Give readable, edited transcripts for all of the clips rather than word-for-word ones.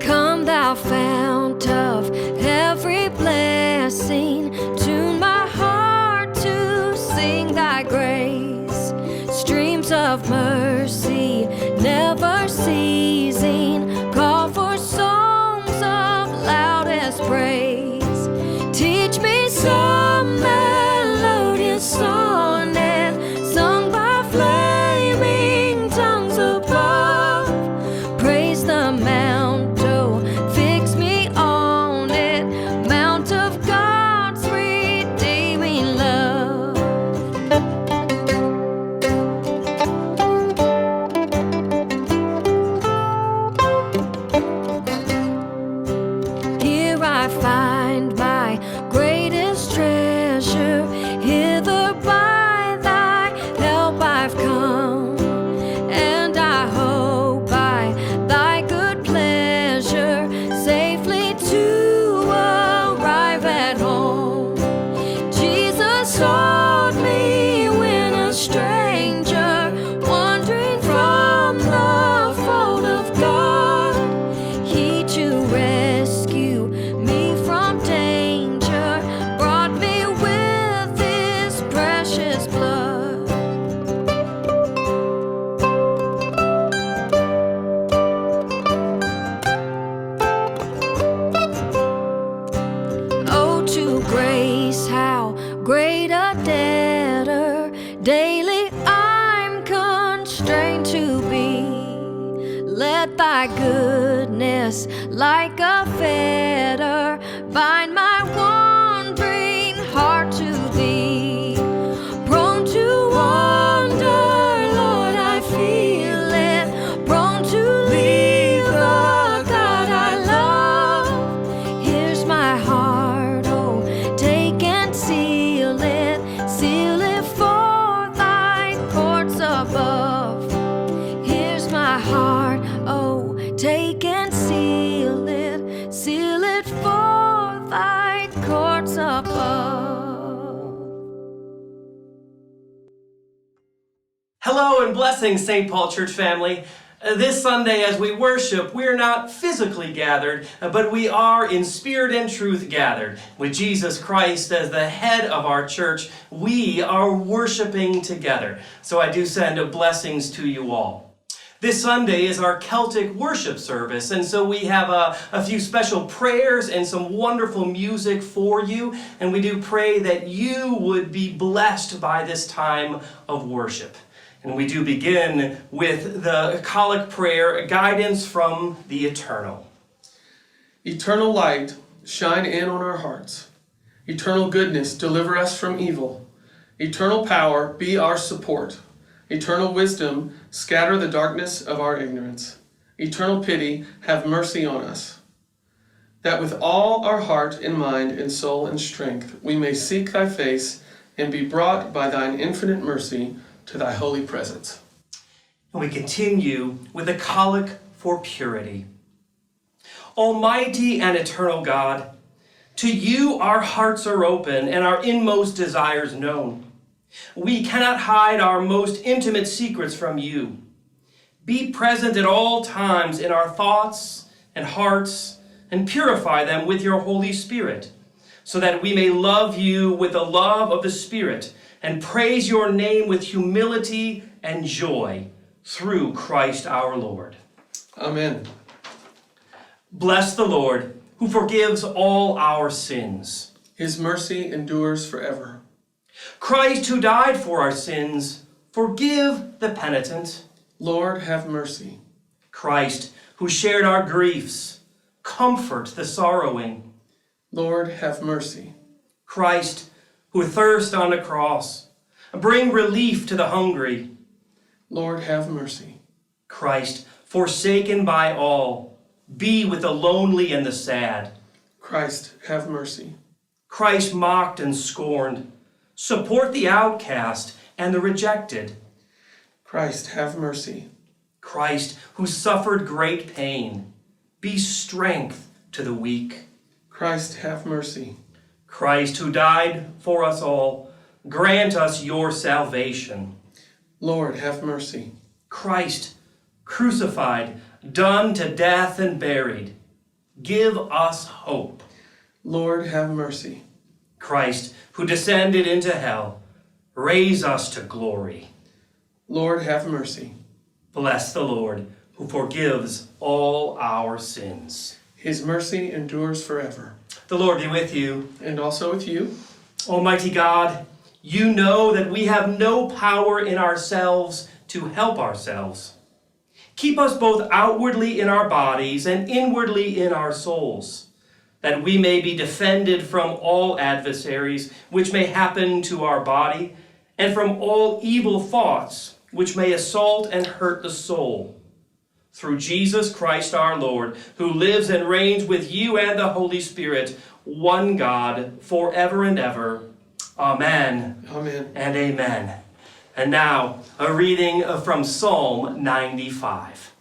Come thou fount of every blessing, tune my heart to sing thy grace. Streams of mercy never ceasing, call for songs of loudest praise. Teach me some melodious sonnet sung by flaming tongues above. Praise the mount, oh, fix me on it, mount of God's redeeming love. Here I find my greatest treasure, hither by thy help I've come, and I hope by thy good pleasure safely to arrive at home. Jesus sought me when a stranger, wandering from the fold of God. He to rescue me from danger brought me with his precious blood. Oh, to grace, how great a debtor daily I'm constrained to be. Let thy goodness, like a fetter, bind my wandering heart to thee. Prone to wander, Lord, I feel it, prone to leave the God I love. Here's my heart, oh, take and seal it for thy courts above. Here's my heart, oh, take and seal it for thy courts above. Hello and blessings, St. Paul Church family. This Sunday as we worship, we're not physically gathered, but we are in spirit and truth gathered. With Jesus Christ as the head of our church, we are worshiping together. So I do send blessings to you all. This Sunday is our Celtic worship service, and so we have a few special prayers and some wonderful music for you, and we do pray that you would be blessed by this time of worship. And we do begin with the collect prayer, guidance from the eternal. Eternal light, shine in on our hearts. Eternal goodness, deliver us from evil. Eternal power, be our support. Eternal wisdom, scatter the darkness of our ignorance. Eternal pity, have mercy on us. That with all our heart and mind and soul and strength we may seek thy face and be brought by thine infinite mercy to thy holy presence. And we continue with the collect for purity. Almighty and eternal God, to you our hearts are open and our inmost desires known. We cannot hide our most intimate secrets from you. Be present at all times in our thoughts and hearts and purify them with your Holy Spirit, so that we may love you with the love of the Spirit and praise your name with humility and joy through Christ our Lord. Amen. Bless the Lord, who forgives all our sins. His mercy endures forever. Christ, who died for our sins, forgive the penitent. Lord, have mercy. Christ, who shared our griefs, comfort the sorrowing. Lord, have mercy. Christ, who thirst on the cross, bring relief to the hungry. Lord, have mercy. Christ, forsaken by all, be with the lonely and the sad. Christ, have mercy. Christ, mocked and scorned, support the outcast and the rejected. Christ, have mercy. Christ, who suffered great pain, be strength to the weak. Christ, have mercy. Christ, who died for us all, grant us your salvation. Lord, have mercy. Christ, crucified, done to death and buried, give us hope. Lord, have mercy. Christ, who descended into hell, raise us to glory. Lord, have mercy. Bless the Lord, who forgives all our sins. His mercy endures forever. The Lord be with you. And also with you. Almighty God, you know that we have no power in ourselves to help ourselves. Keep us both outwardly in our bodies and inwardly in our souls, that we may be defended from all adversaries which may happen to our body, and from all evil thoughts which may assault and hurt the soul. Through Jesus Christ our Lord, who lives and reigns with you and the Holy Spirit, one God, forever and ever. Amen. Amen. And amen. And now, a reading from Psalm 95.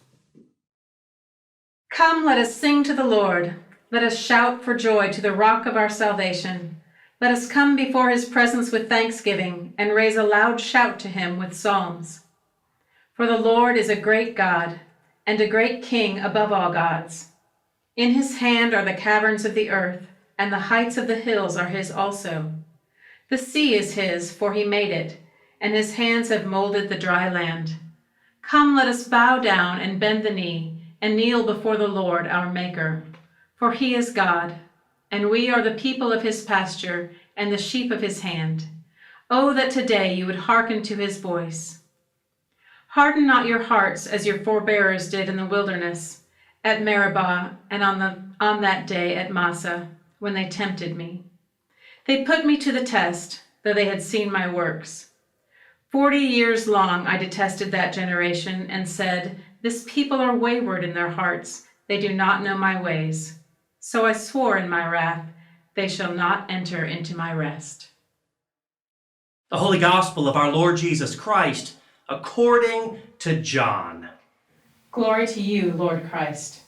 Come, let us sing to the Lord. Let us shout for joy to the rock of our salvation. Let us come before his presence with thanksgiving and raise a loud shout to him with psalms. For the Lord is a great God and a great King above all gods. In his hand are the caverns of the earth, and the heights of the hills are his also. The sea is his, for he made it, and his hands have molded the dry land. Come, let us bow down and bend the knee, and kneel before the Lord our Maker. For he is God, and we are the people of his pasture and the sheep of his hand. Oh, that today you would hearken to his voice. Harden not your hearts as your forebears did in the wilderness, at Meribah, and on that day at Massah, when they tempted me. They put me to the test, though they had seen my works. 40 years long I detested that generation, and said, This people are wayward in their hearts, they do not know my ways. So I swore in my wrath, they shall not enter into my rest. The Holy Gospel of our Lord Jesus Christ, according to John. Glory to you, Lord Christ.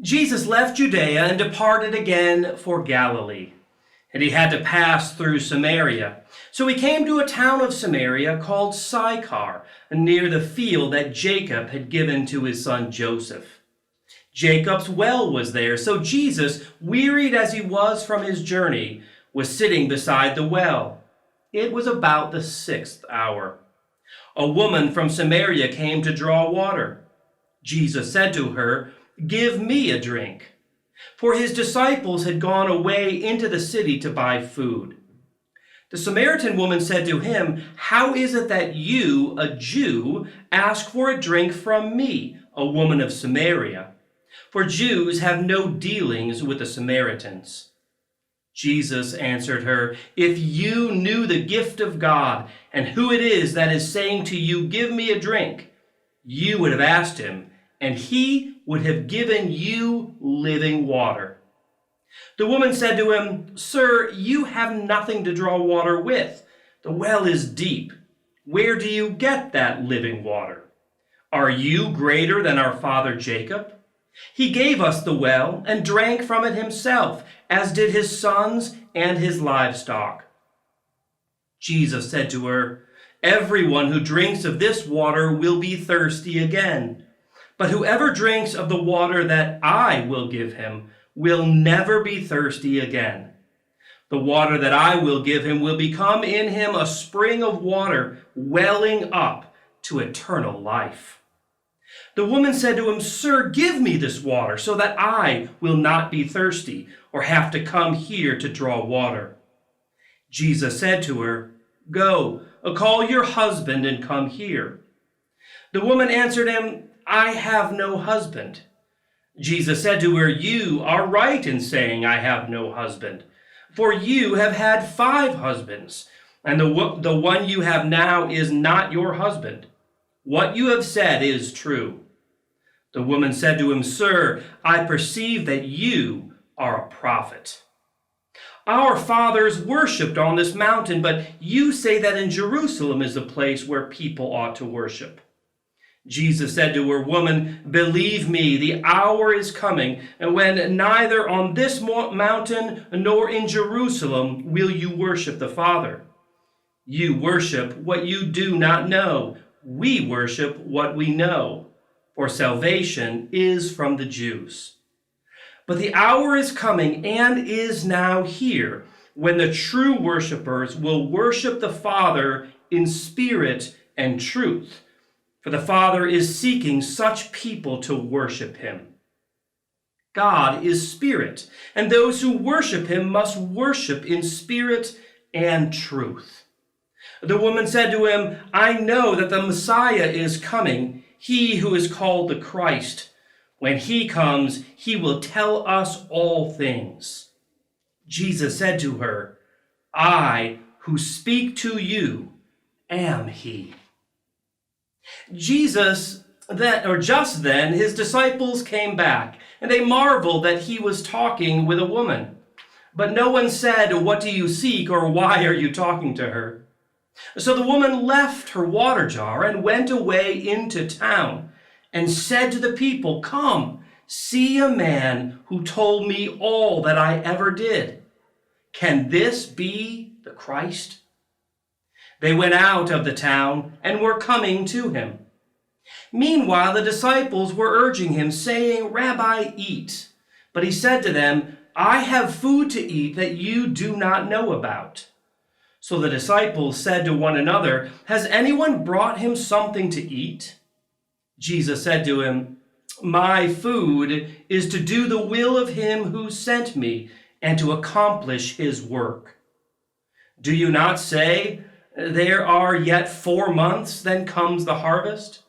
Jesus left Judea and departed again for Galilee, and he had to pass through Samaria. So he came to a town of Samaria called Sychar, near the field that Jacob had given to his son Joseph. Jacob's well was there, so Jesus, wearied as he was from his journey, was sitting beside the well. It was about the 6th hour. A woman from Samaria came to draw water. Jesus said to her, Give me a drink. For his disciples had gone away into the city to buy food. The Samaritan woman said to him, How is it that you, a Jew, ask for a drink from me, a woman of Samaria? For Jews have no dealings with the Samaritans. Jesus answered her, If you knew the gift of God and who it is that is saying to you, Give me a drink, you would have asked him, and he would have given you living water. The woman said to him, Sir, you have nothing to draw water with. The well is deep. Where do you get that living water? Are you greater than our father Jacob? He gave us the well and drank from it himself, as did his sons and his livestock. Jesus said to her, Everyone who drinks of this water will be thirsty again. But whoever drinks of the water that I will give him will never be thirsty again. The water that I will give him will become in him a spring of water welling up to eternal life. The woman said to him, Sir, give me this water so that I will not be thirsty or have to come here to draw water. Jesus said to her, Go, call your husband and come here. The woman answered him, I have no husband. Jesus said to her, You are right in saying, I have no husband. For you have had 5 husbands, and the one you have now is not your husband. What you have said is true. The woman said to him, Sir, I perceive that you are a prophet. Our fathers worshipped on this mountain, but you say that in Jerusalem is the place where people ought to worship. Jesus said to her, "Woman, believe me, the hour is coming, and when neither on this mountain nor in Jerusalem will you worship the Father. You worship what you do not know. We worship what we know, for salvation is from the Jews. But the hour is coming and is now here, when the true worshipers will worship the Father in spirit and truth. For the Father is seeking such people to worship him. God is spirit, and those who worship him must worship in spirit and truth." The woman said to him, "I know that the Messiah is coming, he who is called the Christ. When he comes, he will tell us all things." Jesus said to her, "I who speak to you am he." Just then, his disciples came back, and they marveled that he was talking with a woman. But no one said, "What do you seek?" or "Why are you talking to her?" So the woman left her water jar and went away into town and said to the people, "Come, see a man who told me all that I ever did. Can this be the Christ?" They went out of the town and were coming to him. Meanwhile, the disciples were urging him, saying, "Rabbi, eat." But he said to them, "I have food to eat that you do not know about." So the disciples said to one another, "Has anyone brought him something to eat?" Jesus said to him, "My food is to do the will of him who sent me and to accomplish his work. Do you not say, 'There are yet 4 months, then comes the harvest'?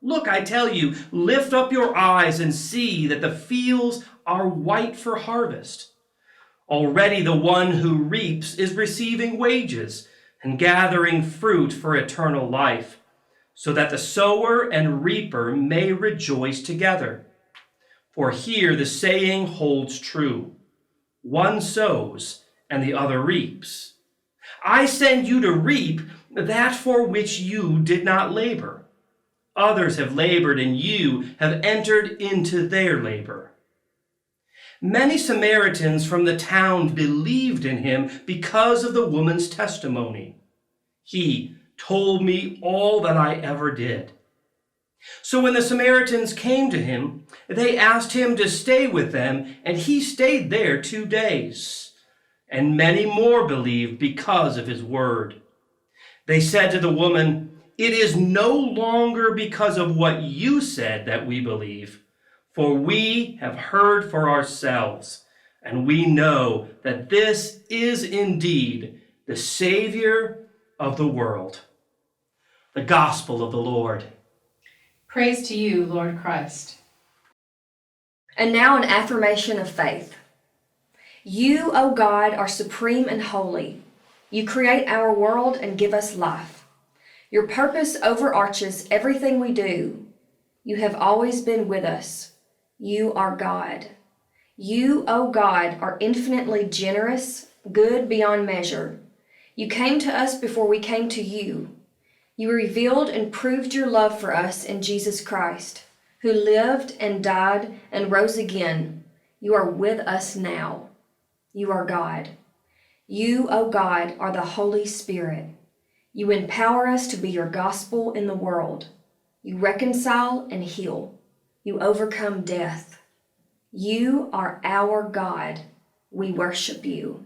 Look, I tell you, lift up your eyes and see that the fields are white for harvest. Already the one who reaps is receiving wages and gathering fruit for eternal life, so that the sower and reaper may rejoice together. For here the saying holds true, one sows and the other reaps. I send you to reap that for which you did not labor. Others have labored, and you have entered into their labor." Many Samaritans from the town believed in him because of the woman's testimony. "He told me all that I ever did." So when the Samaritans came to him, they asked him to stay with them, and he stayed there 2 days. And many more believed because of his word. They said to the woman, "It is no longer because of what you said that we believe, for we have heard for ourselves, and we know that this is indeed the Savior of the world." The Gospel of the Lord. Praise to you, Lord Christ. And now an affirmation of faith. You, O God, are supreme and holy. You create our world and give us life. Your purpose overarches everything we do. You have always been with us. You are God. You, O God, are infinitely generous, good beyond measure. You came to us before we came to you. You revealed and proved your love for us in Jesus Christ, who lived and died and rose again. You are with us now. You are God. You, O God, are the Holy Spirit. You empower us to be your gospel in the world. You reconcile and heal. You overcome death. You are our God. We worship you.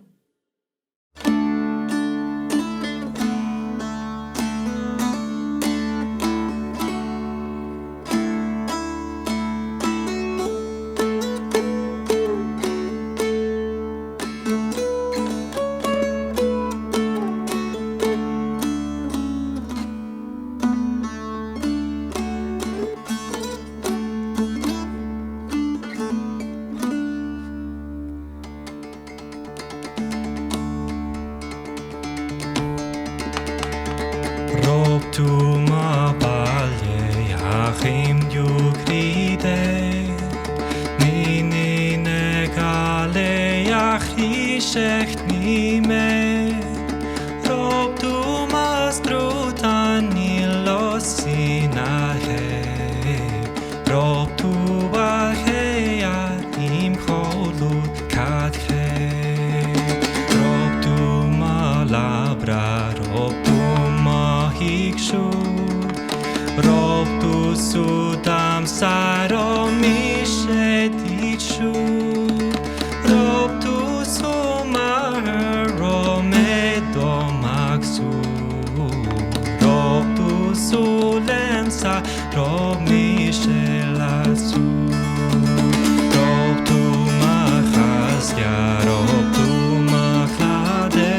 Tuma palye achim yukride Nini negale achi shecht nime Rob tuma strutan nilos sinahe dikshu rob tu sudam saromishe dikshu rob tu sumaro medomaksu rob tu sulensa rob mishelasu rob tu machasya rob tu machlade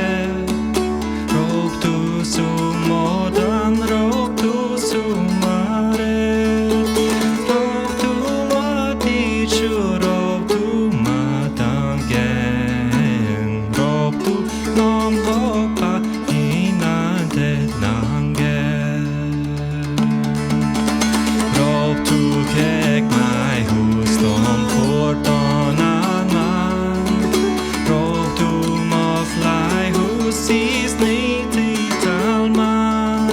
rob tu sumodan rob tu sumare rob tu matichu rob tu matangen rob tu nom hopa inante nangen rob tu kek mai hus dom portonan man rob tu maflai hus is niti talman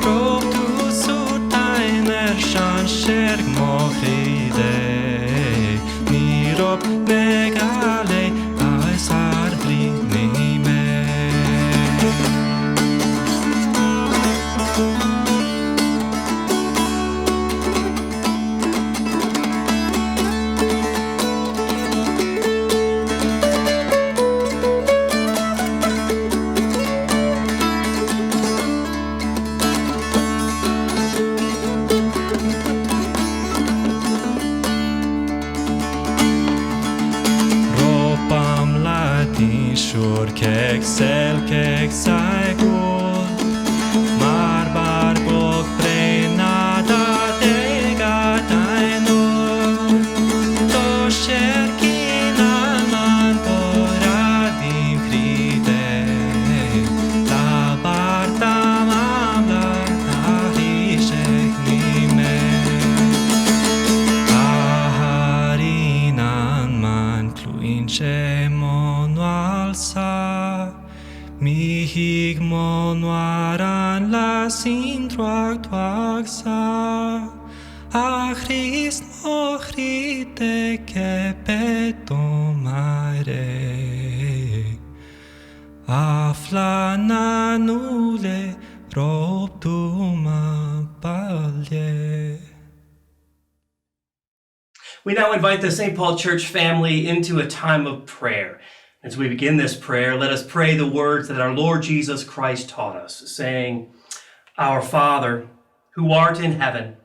rob tu sutainer shan sherg mochide ni rob negale ai sardli ni me Ropam latin shur kek sel kek saigul Marbar gok prenada dega tainur To sherkina man poradim kride La barta mamla tahishek nime Aharinan man kluin shemon walsa Mihig mon waran la sindruak tuaksa Achris mochrite kepetomare Aflana nule rob duma balye. We now invite the St. Paul Church family into a time of prayer. As we begin this prayer, let us pray the words that our Lord Jesus Christ taught us, saying, Our Father, who art in heaven,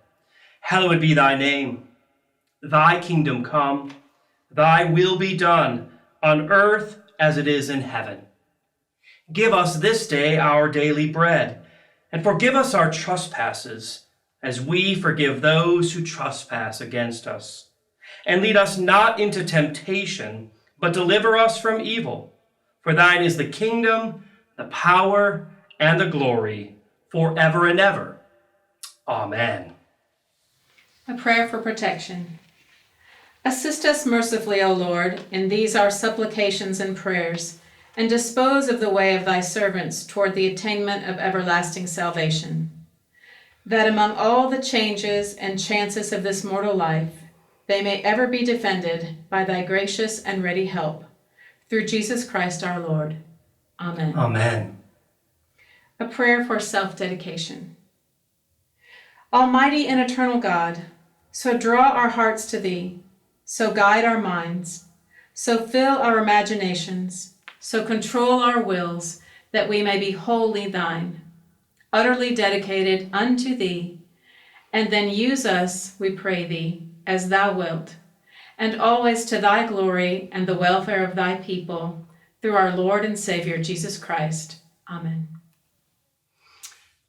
hallowed be thy name. Thy kingdom come, thy will be done, on earth as it is in heaven. Give us this day our daily bread, and forgive us our trespasses, as we forgive those who trespass against us. And lead us not into temptation, but deliver us from evil. For thine is the kingdom, the power, and the glory, forever and ever. Amen. A prayer for protection. Assist us mercifully, O Lord, in these our supplications and prayers, and dispose of the way of thy servants toward the attainment of everlasting salvation, that among all the changes and chances of this mortal life, they may ever be defended by thy gracious and ready help, through Jesus Christ our Lord. Amen. Amen. A prayer for self-dedication. Almighty and eternal God, so draw our hearts to thee, so guide our minds, so fill our imaginations, so control our wills, that we may be wholly thine, utterly dedicated unto thee, and then use us, we pray thee, as thou wilt, and always to thy glory and the welfare of thy people, through our Lord and Savior Jesus Christ. Amen.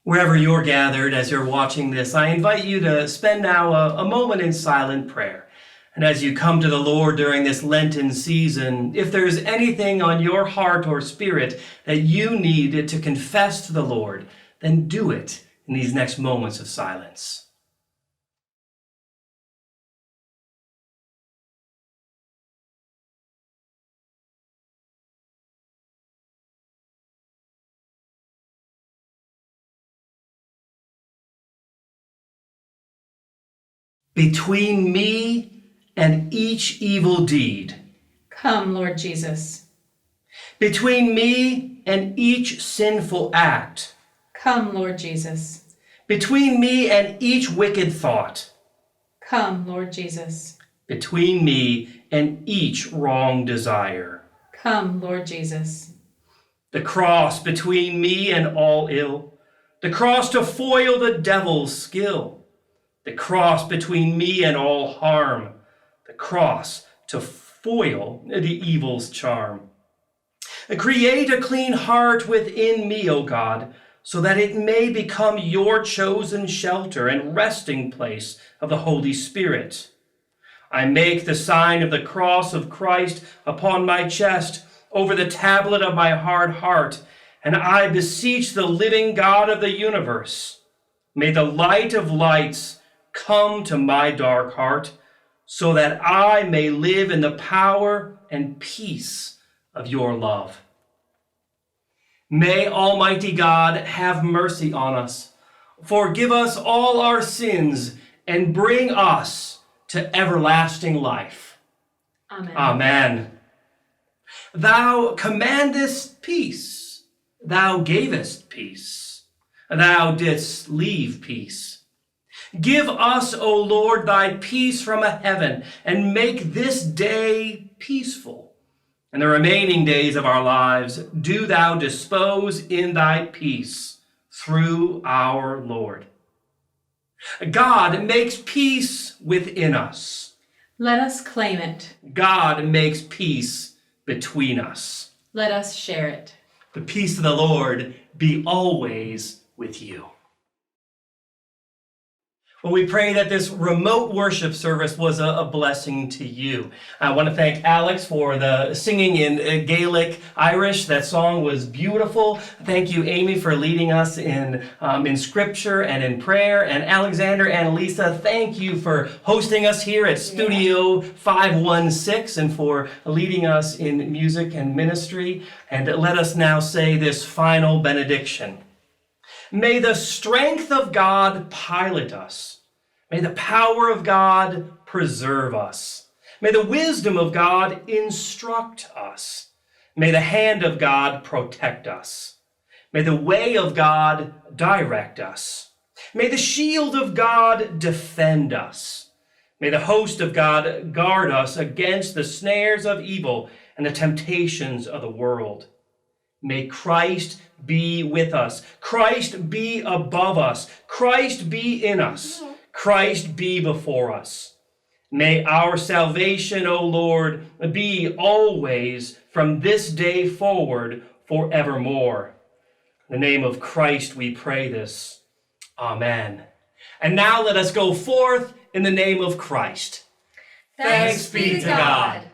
Wherever you're gathered as you're watching this, I invite you to spend now a moment in silent prayer. And as you come to the Lord during this Lenten season, if there's anything on your heart or spirit that you need to confess to the Lord, then do it in these next moments of silence. Between me and each evil deed. Come, Lord Jesus. Between me and each sinful act. Come, Lord Jesus. Between me and each wicked thought. Come, Lord Jesus. Between me and each wrong desire. Come, Lord Jesus. The cross between me and all ill. The cross to foil the devil's skill. The cross between me and all harm. The cross to foil the evil's charm. Create a clean heart within me, O God, so that it may become your chosen shelter and resting place of the Holy Spirit. I make the sign of the cross of Christ upon my chest, over the tablet of my hard heart, and I beseech the living God of the universe. May the light of lights come to my dark heart, so that I may live in the power and peace of your love. May Almighty God have mercy on us, forgive us all our sins, and bring us to everlasting life. Amen. Amen. Thou commandest peace, thou gavest peace, thou didst leave peace. Give us, O Lord, thy peace from heaven, and make this day peaceful. And the remaining days of our lives do thou dispose in thy peace through our Lord. God makes peace within us. Let us claim it. God makes peace between us. Let us share it. The peace of the Lord be always with you. Well, we pray that this remote worship service was a blessing to you. I want to thank Alex for the singing in Gaelic Irish. That song was beautiful. Thank you, Amy, for leading us in scripture and in prayer. And Alexander and Lisa, thank you for hosting us here at Studio 516 and for leading us in music and ministry. And let us now say this final benediction. May the strength of God pilot us. May the power of God preserve us. May the wisdom of God instruct us. May the hand of God protect us. May the way of God direct us. May the shield of God defend us. May the host of God guard us against the snares of evil and the temptations of the world. May Christ be with us. Christ be above us. Christ be in us. Christ be before us. May our salvation, O Lord, be always from this day forward forevermore. In the name of Christ we pray this. Amen. And now let us go forth in the name of Christ. Thanks be to God.